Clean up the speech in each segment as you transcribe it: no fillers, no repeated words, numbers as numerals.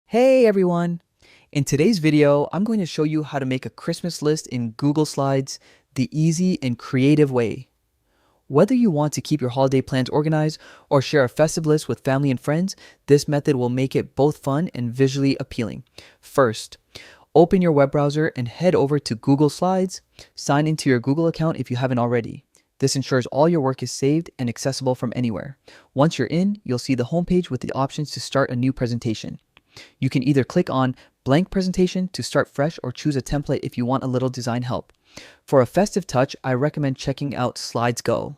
Hey everyone! In today's video, I'm going to show you how to make a Christmas list in Google Slides the easy and creative way. Whether you want to keep your holiday plans organized or share a festive list with family and friends, this method will make it both fun and visually appealing. First, open your web browser and head over to Google Slides. Sign into your Google account if you haven't already. This ensures all your work is saved and accessible from anywhere. Once you're in, you'll see the homepage with the options to start a new presentation. You can either click on blank presentation to start fresh or choose a template if you want a little design help. For a festive touch, I recommend checking out Slidesgo.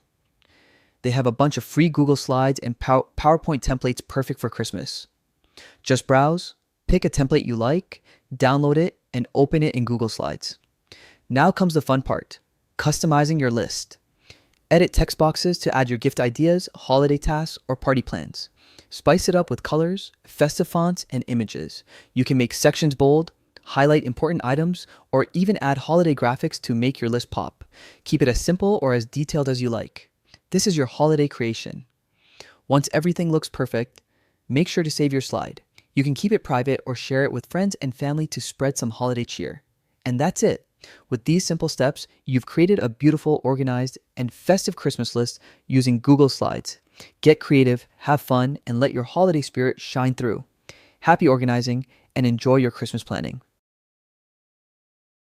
They have a bunch of free Google Slides and PowerPoint templates perfect for Christmas. Just browse, pick a template you like, download it, and open it in Google Slides. Now comes the fun part, customizing your list. Edit text boxes to add your gift ideas, holiday tasks, or party plans. Spice it up with colors, festive fonts, and images. You can make sections bold, highlight important items, or even add holiday graphics to make your list pop. Keep it as simple or as detailed as you like. This is your holiday creation. Once everything looks perfect, make sure to save your slide. You can keep it private or share it with friends and family to spread some holiday cheer. And that's it. With these simple steps, you've created a beautiful, organized, and festive Christmas list using Google Slides. Get creative, have fun, and let your holiday spirit shine through. Happy organizing, and enjoy your Christmas planning.